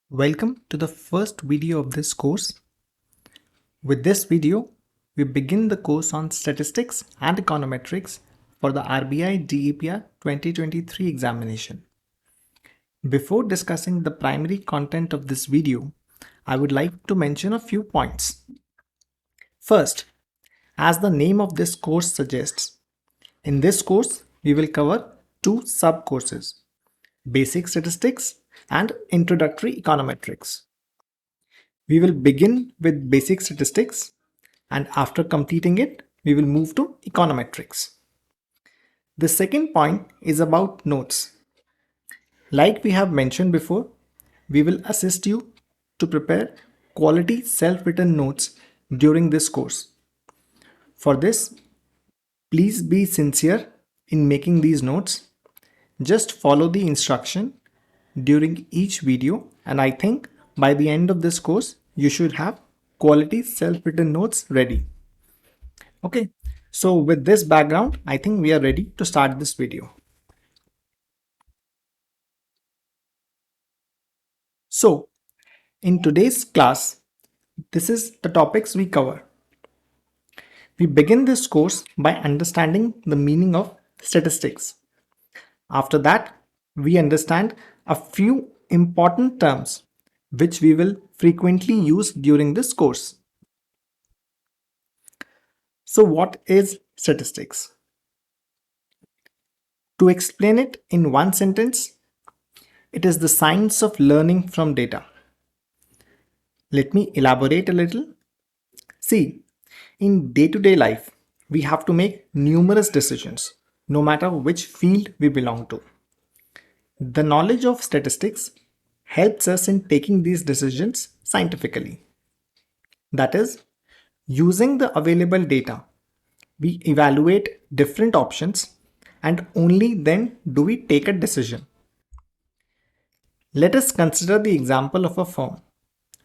Welcome to the first video of this course. With this video, we begin the course on Statistics and Econometrics for the RBI DEPR 2023 examination. Before discussing the primary content of this video, I would like to mention a few points. First, as the name of this course suggests, in this course we will cover two sub-courses, Basic Statistics and Introductory Econometrics. We will begin with basic statistics, and after completing it, we will move to econometrics. The second point is about notes. Like we have mentioned before, we will assist you to prepare quality self-written notes during this course. For this, please be sincere in making these notes. Just follow the instruction during each video, and I think by the end of this course, you should have quality self-written notes ready. Okay, so with this background, I think we are ready to start this video. So, in today's class, this is the topics we cover. We begin this course by understanding the meaning of statistics. After that, we understand a few important terms which we will frequently use during this course. So what is statistics? To explain it in one sentence, it is the science of learning from data. Let me elaborate a little. See, in day-to-day life, we have to make numerous decisions, no matter which field we belong to. The knowledge of statistics helps us in taking these decisions scientifically. That is, using the available data, we evaluate different options and only then do we take a decision. Let us consider the example of a firm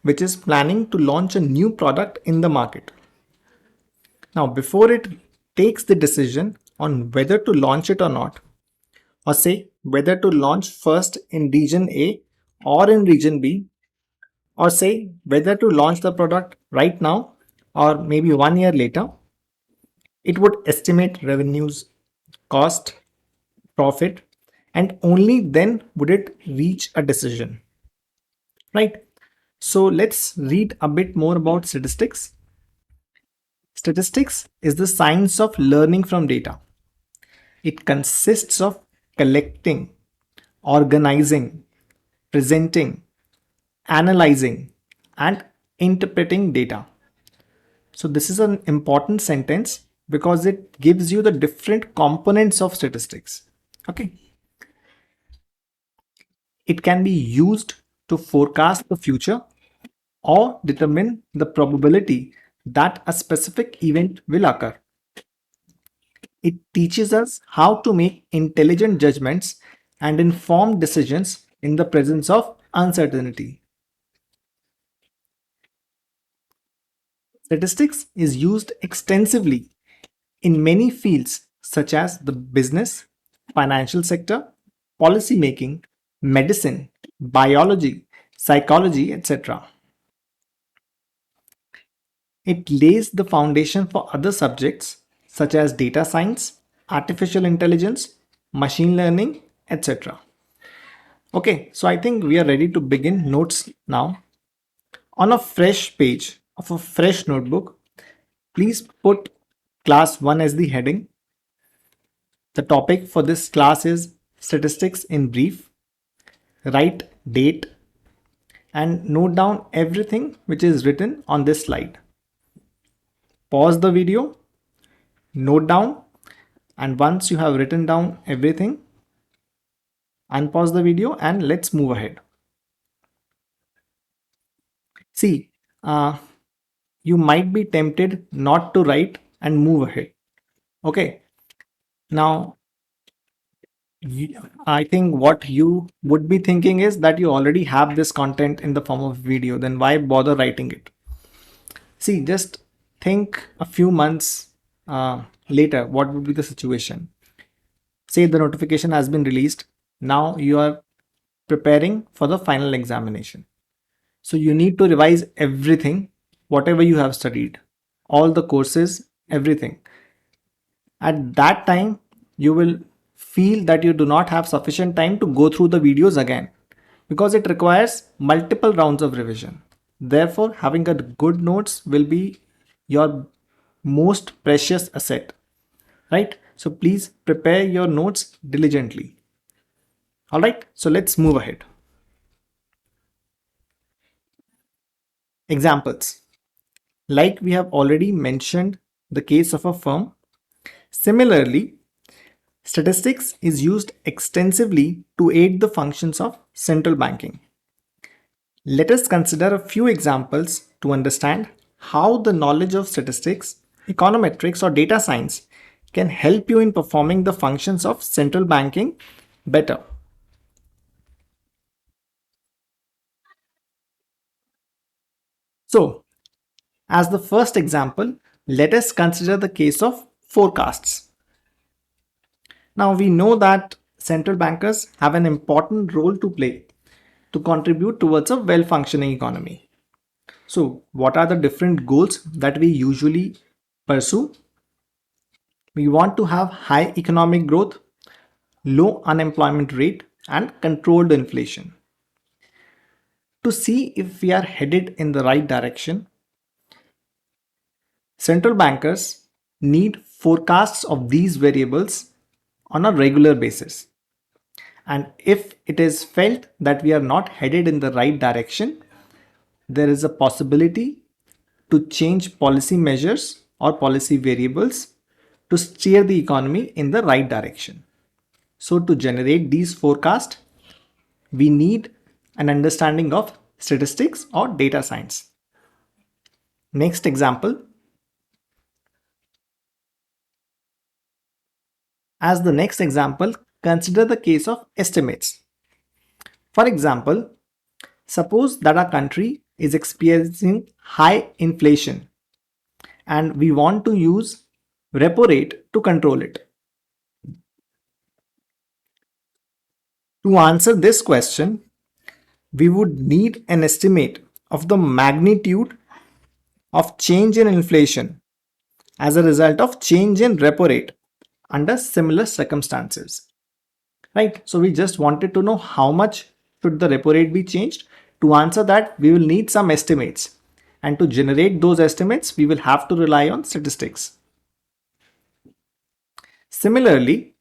which is planning to launch a new product in the market. Now, before it takes the decision on whether to launch it or not, or say whether to launch first in region A or in region B, or say whether to launch the product right now or maybe 1 year later, it would estimate revenues, cost, profit, and only then would it reach a decision. Right? So let's read a bit more about statistics. Statistics is the science of learning from data. It consists of collecting, organizing, presenting, analyzing, and interpreting data. So this is an important sentence because it gives you the different components of statistics. Okay. It can be used to forecast the future or determine the probability that a specific event will occur. It teaches us how to make intelligent judgments and informed decisions in the presence of uncertainty. Statistics is used extensively in many fields such as the business, financial sector, policy making, medicine, biology, psychology, etc. It lays the foundation for other subjects such as data science, artificial intelligence, machine learning, etc. Okay, so I think we are ready to begin notes now. On a fresh page of a fresh notebook, please put class 1 as the heading. The topic for this class is statistics in brief. Write date and note down everything which is written on this slide. Pause the video, note down, and once you have written down everything, unpause the video and let's move ahead. See, you might be tempted not to write and move ahead. Okay. Now, I think what you would be thinking is that you already have this content in the form of video, then why bother writing it? See, just think a few months later, what would be the situation? Say the notification has been released. Now you are preparing for the final examination. So you need to revise everything, whatever you have studied, all the courses, everything. At that time, you will feel that you do not have sufficient time to go through the videos again because it requires multiple rounds of revision. Therefore, having a good notes will be your most precious asset, right? So please prepare your notes diligently. All right, so let's move ahead. Examples. Like we have already mentioned the case of a firm. Similarly, statistics is used extensively to aid the functions of central banking. Let us consider a few examples to understand how the knowledge of statistics, econometrics, or data science can help you in performing the functions of central banking better. So, as the first example, let us consider the case of forecasts. Now, we know that central bankers have an important role to play to contribute towards a well functioning economy. So, what are the different goals that we usually pursue? We want to have high economic growth, low unemployment rate, and controlled inflation. To see if we are headed in the right direction, central bankers need forecasts of these variables on a regular basis. And if it is felt that we are not headed in the right direction, there is a possibility to change policy measures or policy variables to steer the economy in the right direction. So, to generate these forecasts, we need an understanding of statistics or data science. Next example. As the next example, consider the case of estimates. For example, suppose that our country is experiencing high inflation and we want to use repo rate to control it. To answer this question, we would need an estimate of the magnitude of change in inflation as a result of change in repo rate under similar circumstances. Right? So we just wanted to know how much should the repo rate be changed. To answer that, we will need some estimates. And to generate those estimates, we will have to rely on statistics. Similarly,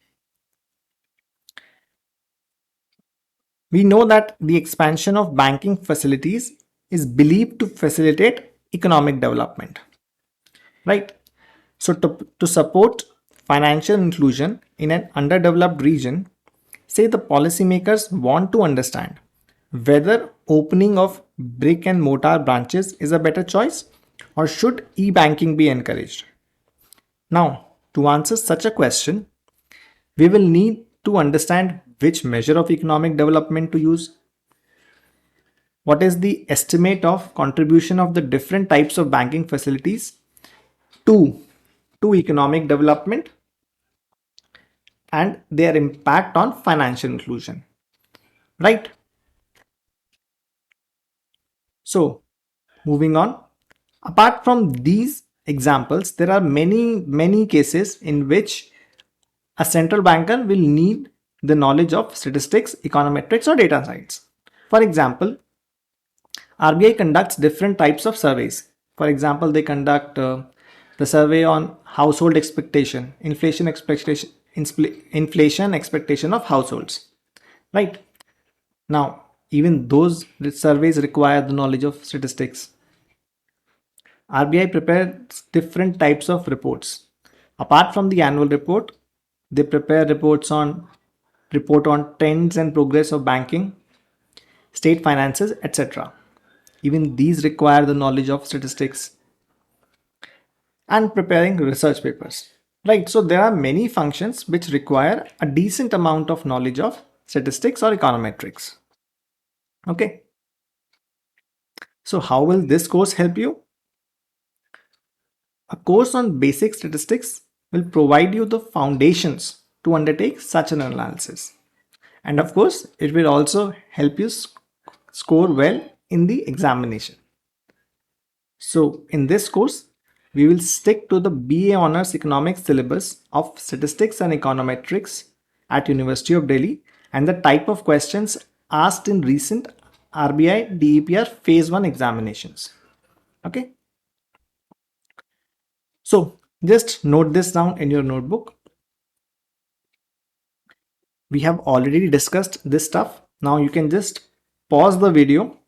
we know that the expansion of banking facilities is believed to facilitate economic development. Right? So to support financial inclusion in an underdeveloped region, say the policymakers want to understand whether opening of brick and mortar branches is a better choice or should e-banking be encouraged. Now, to answer such a question, we will need to understand which measure of economic development to use, what is the estimate of contribution of the different types of banking facilities to, to economic development, and their impact on financial inclusion, right? So, moving on, apart from these examples, there are many cases in which a central banker will need the knowledge of statistics, econometrics, or data science. For example, RBI conducts different types of surveys. For example, they conduct the survey on household expectation, inflation expectation of households, right? Now, even those surveys require the knowledge of statistics. RBI prepares different types of reports. Apart from the annual report, they prepare report on trends and progress of banking, state finances, etc. Even these require the knowledge of statistics and preparing research papers. Right, so there are many functions which require a decent amount of knowledge of statistics or econometrics. Okay, so how will this course help you? A course on basic statistics will provide you the foundations to undertake such an analysis. And of course, it will also help you score well in the examination. So in this course, we will stick to the BA Honors Economics syllabus of Statistics and Econometrics at University of Delhi and the type of questions asked in recent RBI DEPR Phase 1 examinations. Okay. So just note this down in your notebook. We have already discussed this stuff. Now you can just pause the video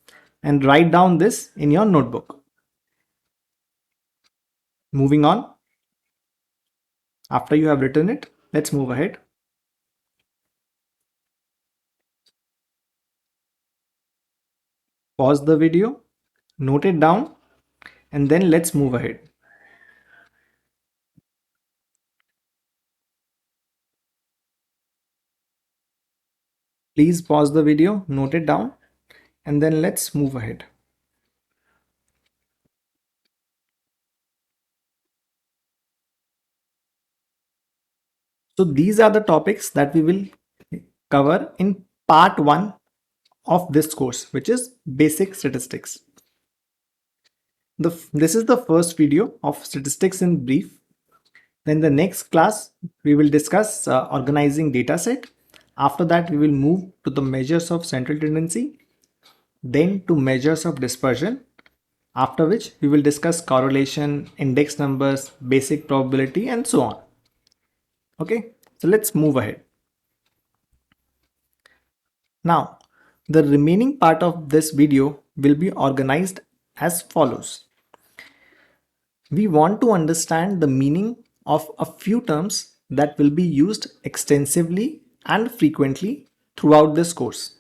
and write down this in your notebook. Moving on. After you have written it, let's move ahead. Pause the video, note it down, and then let's move ahead. Please pause the video, note it down, and then let's move ahead. So these are the topics that we will cover in part 1 of this course, which is basic statistics. This is the first video of statistics in brief. Then the next class, we will discuss organizing data set. After that, we will move to the measures of central tendency, then to measures of dispersion, after which we will discuss correlation, index numbers, basic probability, and so on. Okay, so let's move ahead. Now, the remaining part of this video will be organized as follows. We want to understand the meaning of a few terms that will be used extensively and frequently throughout this course.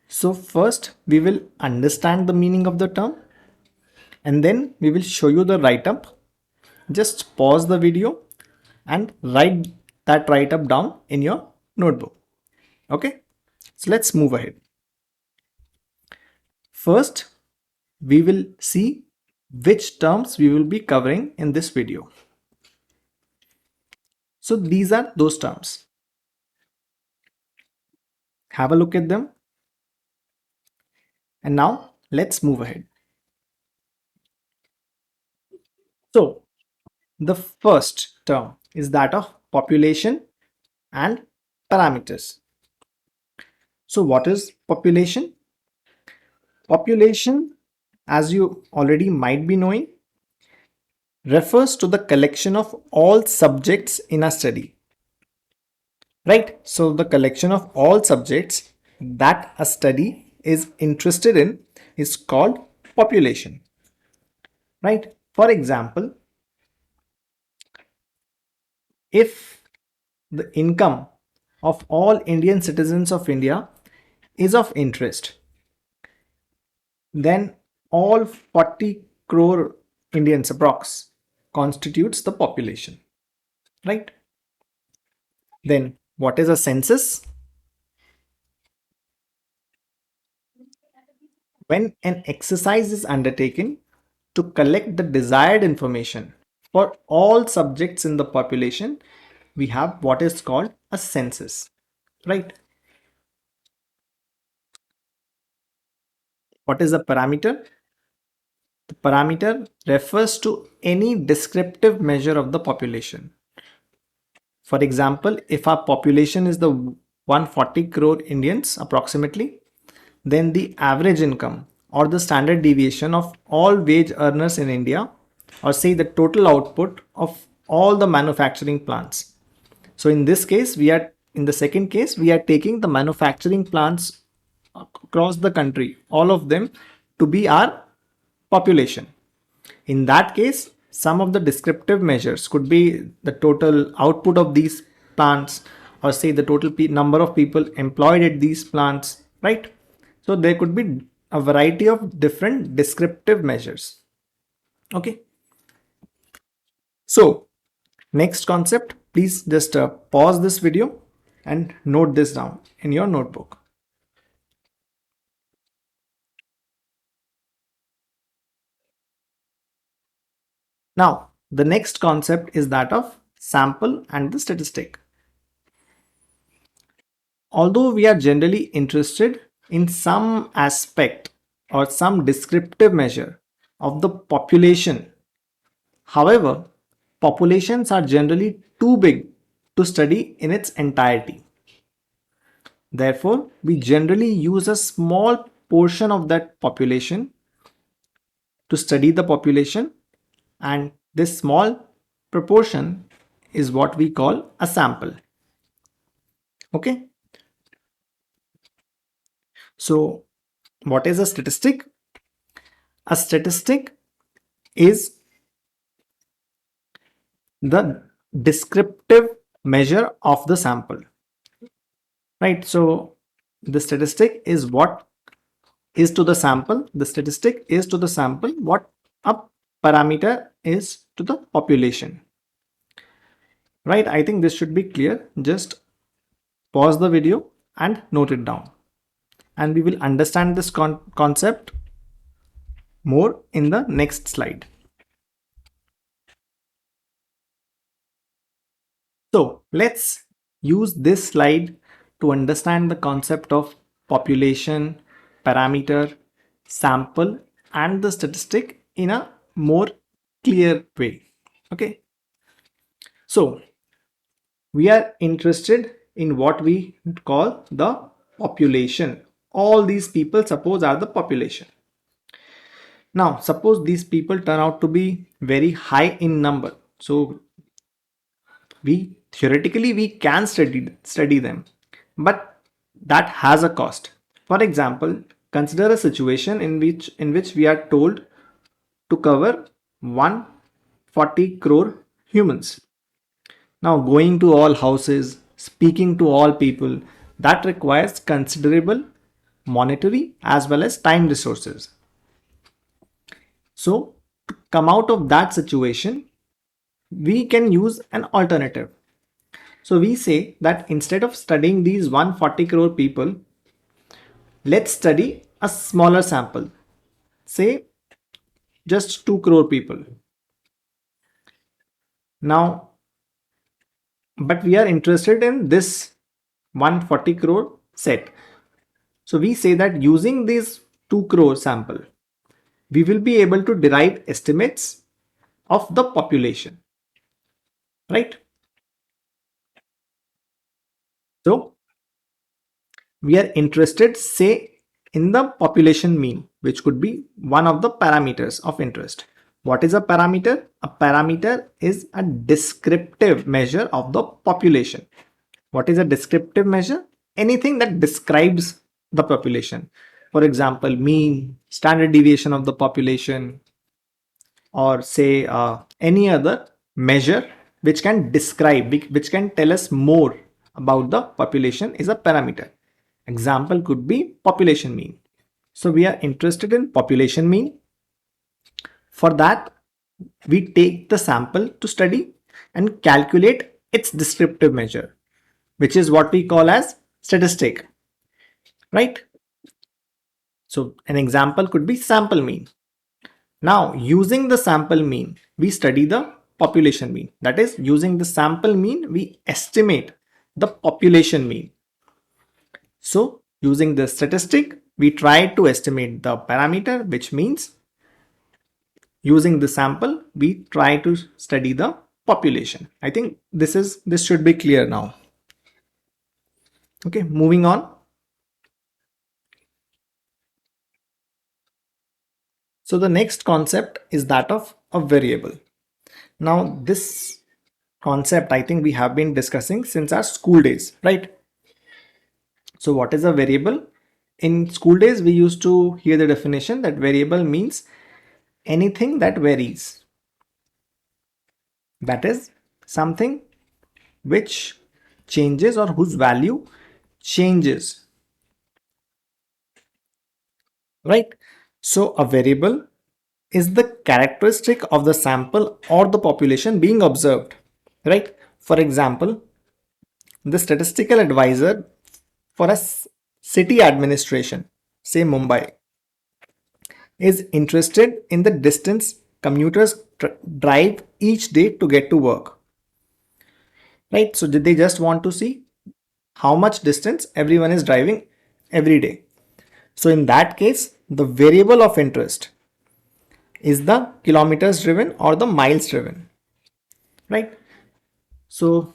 So first we will understand the meaning of the term and then we will show you the write-up. Just pause the video and write that write-up down in your notebook. Okay, so let's move ahead. First, we will see which terms we will be covering in this video. So these are those terms. Have a look at them. And now let's move ahead. So the first term is that of population and parameters. So what is population? Population, as you already might be knowing, refers to the collection of all subjects in a study. Right? So the collection of all subjects that a study is interested in is called population. Right? For example, if the income of all Indian citizens of India is of interest, then all 40 crore Indians approx constitutes the population, right? Then what is a census? When an exercise is undertaken to collect the desired information for all subjects in the population, we have what is called a census, right? What is a parameter? The parameter refers to any descriptive measure of the population. For example, if our population is the 140 crore Indians approximately, then the average income or the standard deviation of all wage earners in India, or say the total output of all the manufacturing plants. So in this case, in the second case, we are taking the manufacturing plants across the country, all of them, to be our population. In that case, some of the descriptive measures could be the total output of these plants, or say the total number of people employed at these plants, right? So there could be a variety of different descriptive measures. Okay. So next concept, please just pause this video and note this down in your notebook. Now, the next concept is that of sample and the statistic. Although we are generally interested in some aspect or some descriptive measure of the population. However, populations are generally too big to study in its entirety. Therefore, we generally use a small portion of that population to study the population, and this small proportion is what we call a sample. Okay, so what is a statistic? A statistic is the descriptive measure of the sample, right? So the statistic is what is to the sample, the statistic is to the sample what a parameter is to the population, right? I think this should be clear. Just pause the video and note it down, and we will understand this concept more in the next slide. So let's use this slide to understand the concept of population, parameter, sample, and the statistic in a more clear way. Okay. So we are interested in what we call the population. All these people, suppose, are the population. Now, suppose these people turn out to be very high in number. So we theoretically we can study them, but that has a cost. For example, consider a situation in which we are told to cover 140 crore humans. Now, going to all houses, speaking to all people, that requires considerable monetary as well as time resources. So to come out of that situation, we can use an alternative. So we say that instead of studying these 140 crore people, let's study a smaller sample, say just 2 crore people. Now, but we are interested in this 140 crore set. So we say that using this 2 crore sample, we will be able to derive estimates of the population, right? So we are interested, say, in the population mean, which could be one of the parameters of interest. What is a parameter? A parameter is a descriptive measure of the population. What is a descriptive measure? Anything that describes the population. For example, mean, standard deviation of the population, or say any other measure which can describe, which can tell us more about the population is a parameter. Example could be population mean. So we are interested in population mean. For that, we take the sample to study and calculate its descriptive measure, which is what we call as statistic, right? So an example could be sample mean. Now, using the sample mean, we study the population mean. That is, using the sample mean, we estimate the population mean. So, using the statistic, we try to estimate the parameter, which means using the sample, we try to study the population. I think this should be clear now. Okay, moving on. So the next concept is that of a variable. Now this concept I think we have been discussing since our school days, right? So what is a variable? In school days, we used to hear the definition that variable means anything that varies. That is something which changes or whose value changes, right? So a variable is the characteristic of the sample or the population being observed, right? For example, the statistical advisor for a city administration, say Mumbai, is interested in the distance commuters drive each day to get to work, right? So they just want to see how much distance everyone is driving every day. So in that case, the variable of interest is the kilometers driven or the miles driven, right? So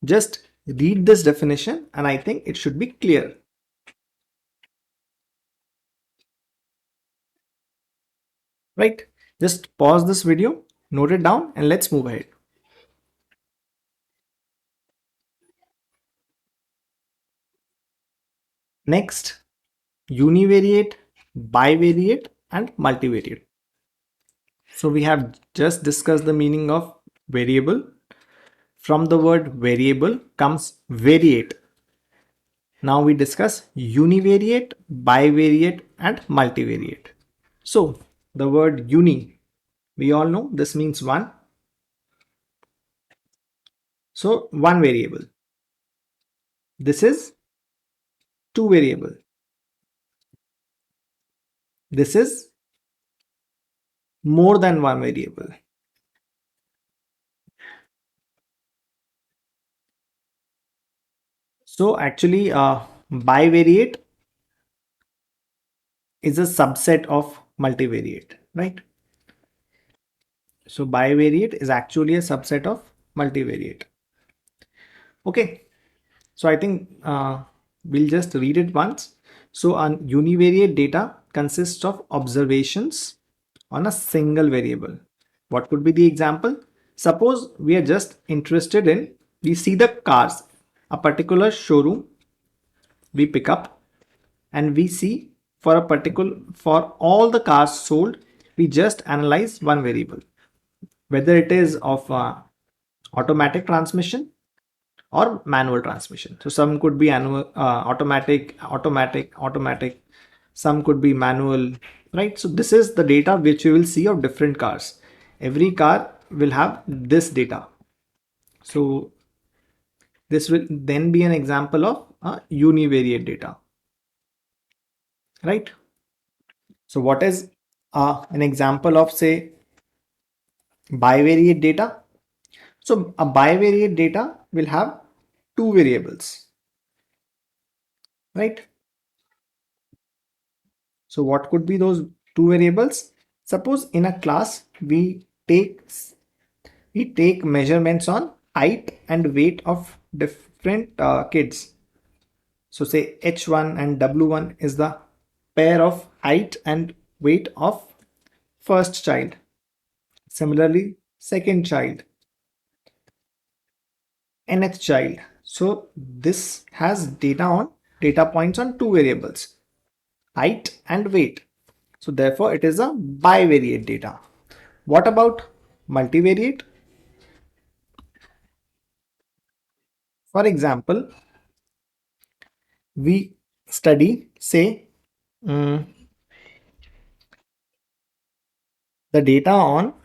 just read this definition and I think it should be clear. Right? Just pause this video, note it down, and let's move ahead. Next, univariate, bivariate, and multivariate. So we have just discussed the meaning of variable. From the word variable comes variate. Now we discuss univariate, bivariate, and multivariate. So the word uni, we all know this means one. So one variable. This is two variable. This is more than one variable. So actually, bivariate is a subset of multivariate, right? So bivariate is actually a subset of multivariate. Okay, so I think we'll just read it once. So univariate data consists of observations on a single variable. What could be the example? Suppose we are just interested in, we see the cars, a particular showroom we pick up, and we see for a particular, for all the cars sold, we just analyze one variable, whether it is of automatic transmission or manual transmission. So some could be automatic, some could be manual, right? So this is the data which you will see of different cars. Every car will have this data. So this will then be an example of univariate data, right? So what is an example of, say, bivariate data? So a bivariate data will have two variables, right? So what could be those two variables? Suppose in a class we take measurements on height and weight of different kids. So say H1 and W1 is the pair of height and weight of first child. Similarly, second child, nth child. So this has data points on two variables, height and weight. So therefore it is a bivariate data. What about multivariate? For example, we study, say, mm, the data on, what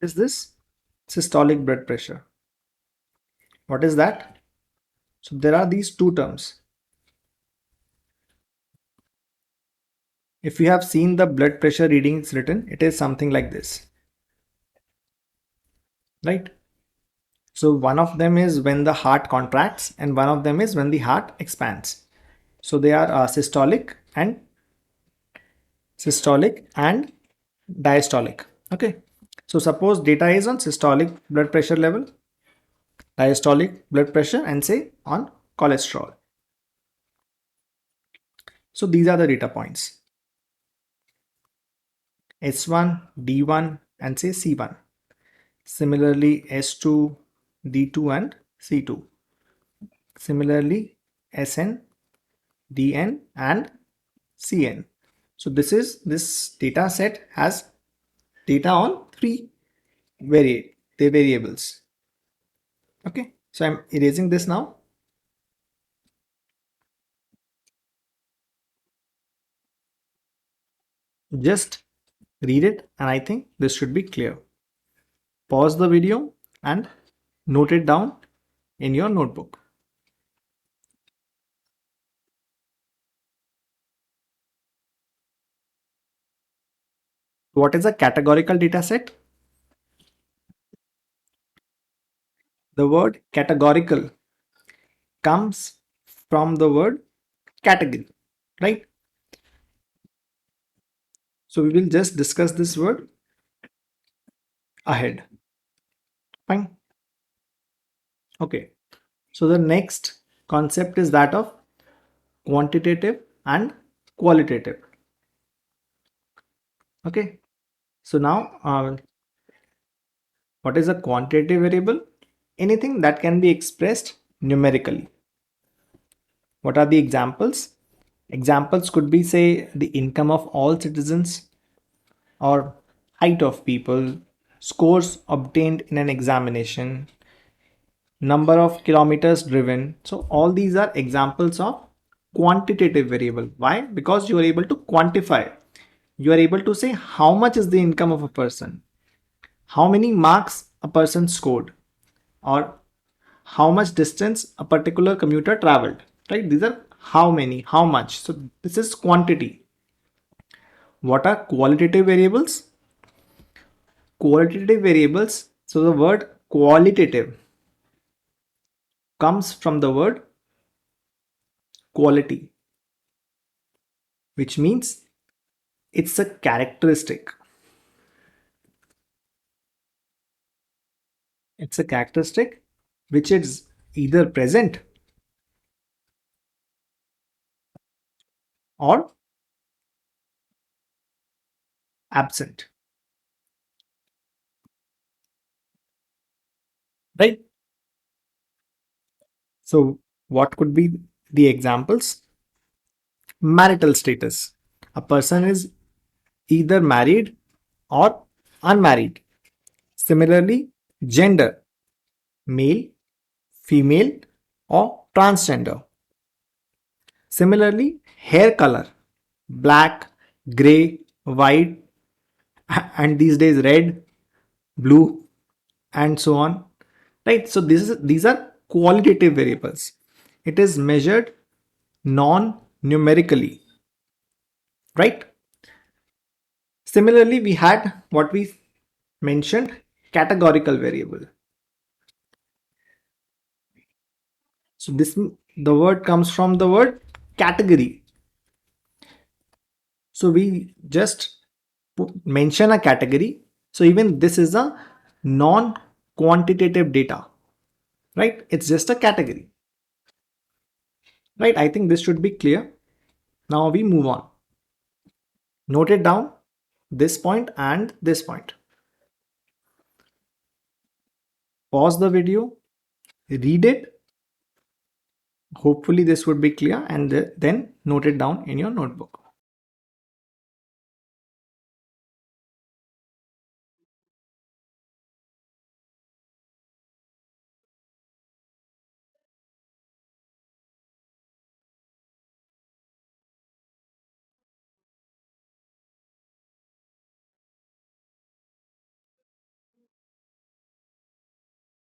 is this? Systolic blood pressure. What is that? So there are these two terms. If you have seen the blood pressure readings written, it is something like this, right? So one of them is when the heart contracts and one of them is when the heart expands. So they are systolic and diastolic. Okay. So suppose data is on systolic blood pressure level, diastolic blood pressure, and say on cholesterol. So these are the data points. S1, D1, and say C1. Similarly, S2, D2, and C2. Similarly, SN, DN, and CN. So this data set has data on three variables. Okay, so I'm erasing this now. Just read it and I think this should be clear. Pause the video and note it down in your notebook. What is a categorical data set? The word categorical comes from the word category, right? So we will just discuss this word ahead. Fine. Okay. So the next concept is that of quantitative and qualitative. Okay. So now, what is a quantitative variable? Anything that can be expressed numerically. What are the examples? Examples could be, say, the income of all citizens, or height of people, scores obtained in an examination, number of kilometers driven. So all these are examples of quantitative variable. Why? Because you are able to quantify. You are able to say how much is the income of a person, how many marks a person scored, or how much distance a particular commuter traveled. Right? These are how many, how much. So this is quantity. What are qualitative variables? Qualitative variables. So the word qualitative comes from the word quality, which means it's a characteristic. It's a characteristic which is either present or absent. Right? So what could be the examples? Marital status. A person is either married or unmarried. Similarly, gender, male, female, or transgender. Similarly, hair color, black, gray, white, and these days red, blue, and so on. Right? So these are qualitative variables. It is measured non-numerically. Right? Similarly, we had what we mentioned, categorical variable. So this, the word comes from the word category. So we just mention a category. So even this is a non-quantitative data, right? It's just a category, right? I think this should be clear. Now we move on. Note it down, this point and this point. Pause the video, read it. Hopefully this would be clear, and then note it down in your notebook.